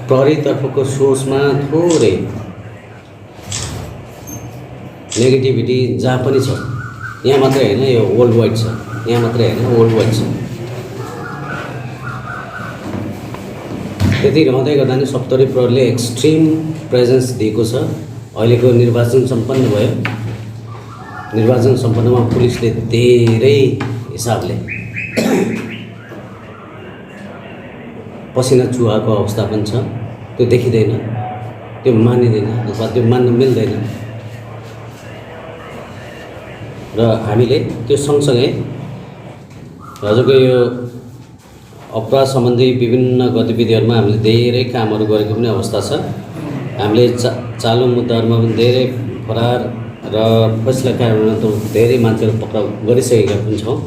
प्रहरीतर्फको सोचमा थोरै नेगेटिभिटी जहाँ पनि छ, यहाँ मात्रै होइन, यो वर्ल्ड वाइड छ, यहाँ मात्रै होइन वर्ल्ड वाइड छ। त्यति रहँदै गर्दा नि सप्तरी प्रहरीले एक्सट्रिम प्रेजेन्स दिएको छ। अहिलेको निर्वाचन सम्पन्न भयो, निर्वाचन सम्पन्नमा पुलिसले धेरै हिसाबले पसिना चुहाको अवस्था पनि छ। त्यो देखिँदैन, त्यो मानिँदैन अथवा त्यो मान्न मिल्दैन। र हामीले त्यो सँगसँगै हजुरको यो अपराध सम्बन्धी विभिन्न गतिविधिहरूमा हामीले धेरै कामहरू गरेको पनि अवस्था छ। हामीले चालु मुद्दाहरूमा पनि धेरै फरार र फैसला कार्यान्वयनमा त धेरै मान्छेहरू पक्राउ गरिसकेका पनि छौँ।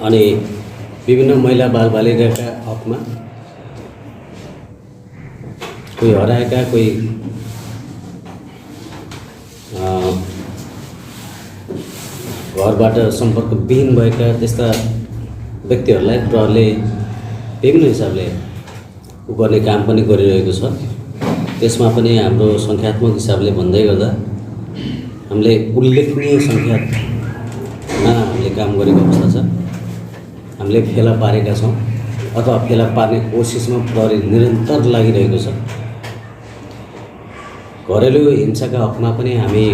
अनि विभिन्न महिला बालबालिकाका हकमा कोही हराएका, कोही घरबाट सम्पर्कविहीन भएका त्यस्ता व्यक्तिहरूलाई प्रहरीले विभिन्न हिसाबले गर्ने काम पनि गरिरहेको छ। त्यसमा पनि हाम्रो सङ्ख्यात्मक हिसाबले भन्दै गर्दा हामीले उल्लेखनीय सङ्ख्यामा हामीले काम गरेको अवस्था छ। हामीले फेला पारेका छौँ अथवा फेला पार्ने कोसिसमा प्रहरी निरन्तर लागिरहेको छ। घरेलु हिंसाका हकमा पनि हामी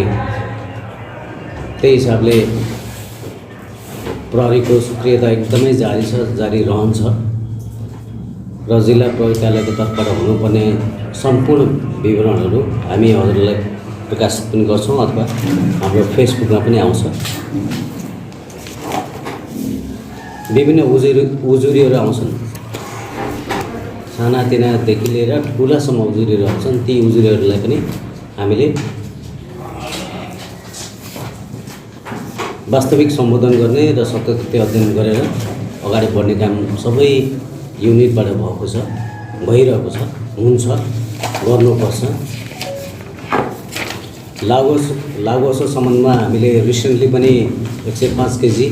त्यही हिसाबले प्रहरीको सक्रियता एकदमै जारी छ, जारी रहन्छ। र जिल्ला प्रहरी कार्यालयको तर्फबाट हुनुपर्ने सम्पूर्ण विवरणहरू हामी हजुरलाई प्रकाशित पनि गर्छौँ अथवा हाम्रो फेसबुकमा पनि आउँछ। विभिन्न उजुरीहरू आउँछन्, सानातिनादेखि लिएर ठुलासम्म उजुरीहरू आउँछन्। ती उजुरीहरूलाई पनि हामीले वास्तविक सम्बोधन गर्ने र सत्य अध्ययन गरेर अगाडि बढ्ने काम सबै युनिटबाट भएको छ, भइरहेको छ, हुन्छ, गर्नुपर्छ। लागु असर सम्बन्धमा हामीले रिसेन्टली पनि 105 केजी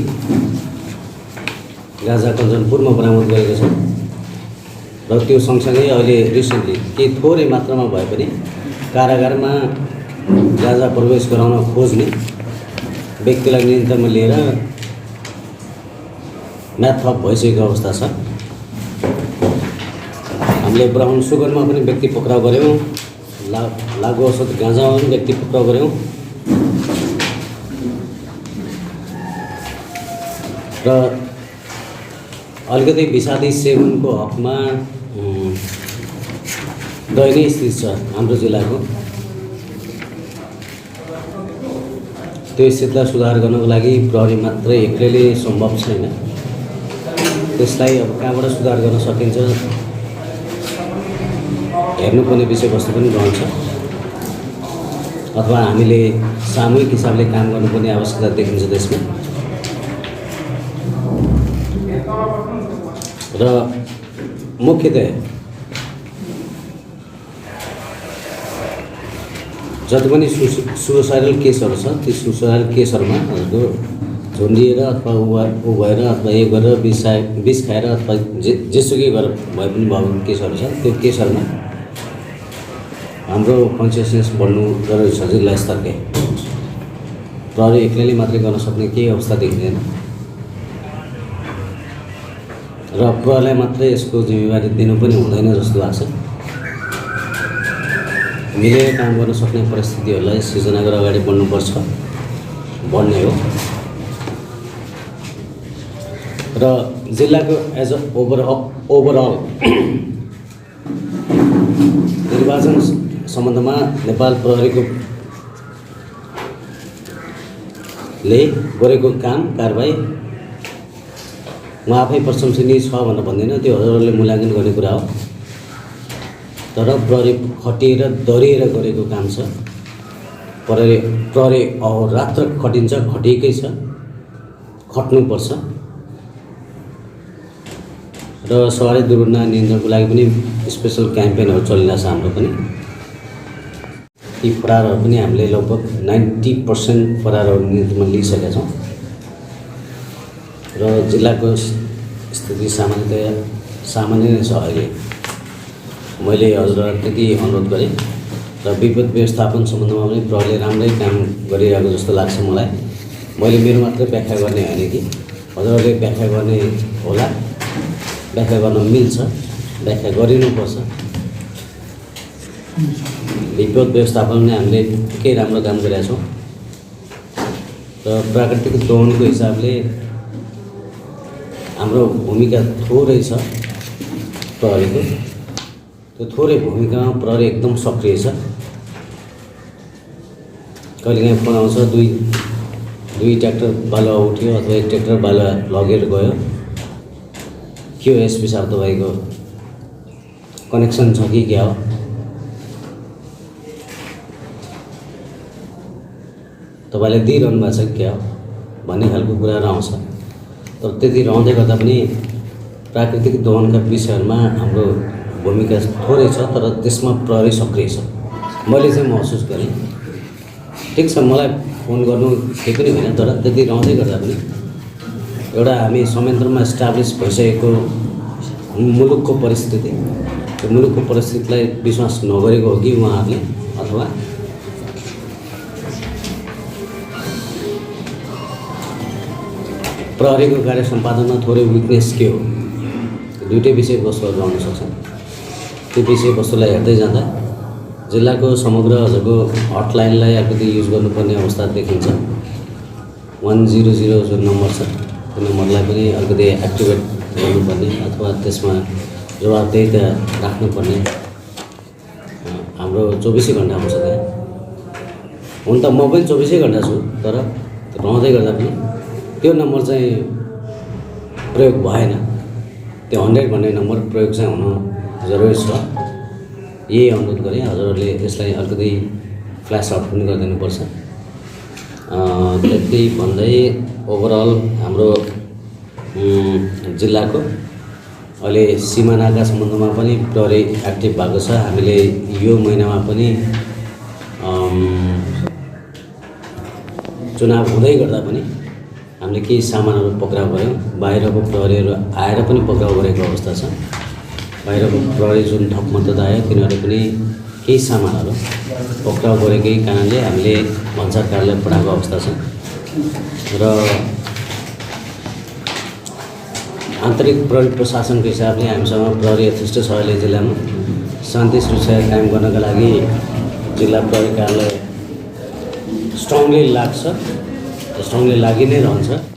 गाँजा कञ्चनपुरमा बरामद गरेको छौँ। र त्यो सँगसँगै अहिले रिसेन्टली केही थोरै मात्रामा भए पनि कारागारमा गाँजा प्रवेश गराउन खोज्ने व्यक्तिलाई नियन्त्रणमा लिएर म्याथप भइसकेको अवस्था छ। हामीले ब्राउन सुगरमा पनि व्यक्ति पक्राउ गऱ्यौँ, लागु औषध गाँजामा पनि व्यक्ति पक्राउ गऱ्यौँ। र अलिकति विषादी सेवनको हकमा दयनीय स्थिति छ हाम्रो जिल्लाको। त्यो स्थितिलाई सुधार गर्नको लागि प्रहरी मात्रै एक्लैले सम्भव छैन। त्यसलाई अब कहाँबाट सुधार गर्न सकिन्छ हेर्नुपर्ने विषयवस्तु पनि रहन्छ, अथवा हामीले सामूहिक हिसाबले काम गर्नुपर्ने आवश्यकता देखिन्छ त्यसमा। र मुख्यतया जति पनि सुसाइडल केसहरू छ, ती सुसाइडल केसहरूमा हजुरको झुन्डिएर अथवा ऊ भएर अथवा यो गरेर विष खाएर अथवा जेसुकै गरेर भए पनि भएको केसहरू छ। त्यो केसहरूमा हाम्रो कन्सियसनेस बढ्नु जरुरी छ। जिल्ला स्तरकै प्रहरी एक्लैले मात्रै गर्न सक्ने केही अवस्था देखिँदैन र प्रहरीलाई मात्रै यसको जिम्मेवारी दिनु पनि हुँदैन जस्तो लाग्छ। मिलेर काम गर्न सक्ने परिस्थितिहरूलाई सिर्जना गरेर अगाडि बढ्नुपर्छ भन्ने हो। र जिल्लाको एज अ ओभरअल निर्वाचन सम्बन्धमा नेपाल प्रहरीको ले गरेको काम कारबाही म आफै प्रशंसनीय छ भनेर भन्दैन, त्यो हजुरहरूले मूल्याङ्कन गर्ने कुरा हो। तर प्रहरी खटिएर दरिएर गरेको काम छ। प्रहरी अहोरात्र खटिन्छ, खटिएकै छ, खट्नुपर्छ। र सवारी दुर्घटना नियन्त्रणको लागि पनि स्पेसल क्याम्पेनहरू चलिरहेछ हाम्रो पनि। ती फरारहरू पनि हामीले लगभग 90% फरारहरू नियन्त्रणमा लिइसकेका छौँ। र जिल्लाको स्थिति सामान्यतया सामान्य नै छ अहिले। मैले हजुरलाई त्यति अनुरोध गरेँ र विपद व्यवस्थापन सम्बन्धमा पनि प्रहरीले राम्रै काम गरिरहेको जस्तो लाग्छ मलाई। मैले मेरो मात्रै व्याख्या गर्ने होइन कि हजुरहरूले व्याख्या गर्ने होला, व्याख्या गर्न मिल्छ, व्याख्या गरिनुपर्छ। विपद व्यवस्थापनले हामीले निकै राम्रो काम गरेका छौँ र प्राकृतिक दोहनको हिसाबले हाम्रो भूमिका थोरै छ प्रहरीको। त्यो थोरै भूमिकामा प्रहरी एकदम सक्रिय छ। कहिलेकाहीँ फोन आउँछ, दुई ट्र्याक्टर बालुवा उठ्यो अथवा एक ट्र्याक्टर बालुवा लगेर गयो, के हो एसपी साहब तपाईँको कनेक्सन छ कि क्या हो? तपाईँले दिइरहनु भएको छ कि क्या हो भन्ने खालको कुराहरू आउँछ। तर त्यति रहँदै गर्दा पनि प्राकृतिक दोहनका विषयहरूमा हाम्रो भूमिका थोरै छ, तर त्यसमा प्रहरी सक्रिय छ मैले चाहिँ महसुस गरेँ। ठिक छ, मलाई फोन गर्नु केही पनि होइन, तर त्यति रहँदै गर्दा पनि एउटा हामी संयन्त्रमा इस्टाब्लिस भइसकेको मुलुकको परिस्थिति, त्यो मुलुकको परिस्थितिलाई विश्वास नगरेको हो कि उहाँहरूले, अथवा प्रहरीको कार्य सम्पादनमा थोरै विकनेस के हो? दुईटै विषयवस्तुहरू रहन सक्छन्। त्यो विषयवस्तुलाई हेर्दै जाँदा जिल्लाको समग्र हजुरको हटलाइनलाई अलिकति युज गर्नुपर्ने अवस्था देखिन्छ। 100 जुन नम्बर छ त्यो नम्बरलाई पनि अलिकति एक्टिभेट गर्नुपर्ने अथवा त्यसमा जवाबदेहिता राख्नुपर्ने। हाम्रो 24 घन्टा हुन्छ त्यहाँ। हुन त म पनि 24 घन्टा छु, तर रहँदै गर्दा पनि त्यो नम्बर चाहिँ प्रयोग भएन। त्यो 100 भन्ने नम्बर प्रयोग चाहिँ हुनु जरुरी छ। यही अनुरोध गरेँ, हजुरहरूले यसलाई अलिकति फ्ल्यास आउट पनि गरिदिनुपर्छ। त्यति भन्दै ओभरअल हाम्रो जिल्लाको अहिले सिमानाका सम्बन्धमा पनि प्रहरी एक्टिभ भएको छ। हामीले यो महिनामा पनि चुनाव हुँदै गर्दा पनि हामीले केही सामानहरू पक्राउ गऱ्यौँ। बाहिरको प्रहरीहरू आएर पनि पक्राउ गरेको अवस्था छ। बाहिरको प्रहरी जुन थप मद्दत आयो तिनीहरू पनि केही सामानहरू पक्राउ गरेकै कारणले हामीले भन्सार कार्यालय पठाएको अवस्था छ। र आन्तरिक प्रहरी प्रशासनको हिसाबले हामीसँग प्रहरी यथेष्ट छ अहिले जिल्लामा। शान्ति सुरक्षा कायम गर्नका लागि जिल्ला प्रहरी कार्यालय स्ट्रङली लागि नै रहन्छ।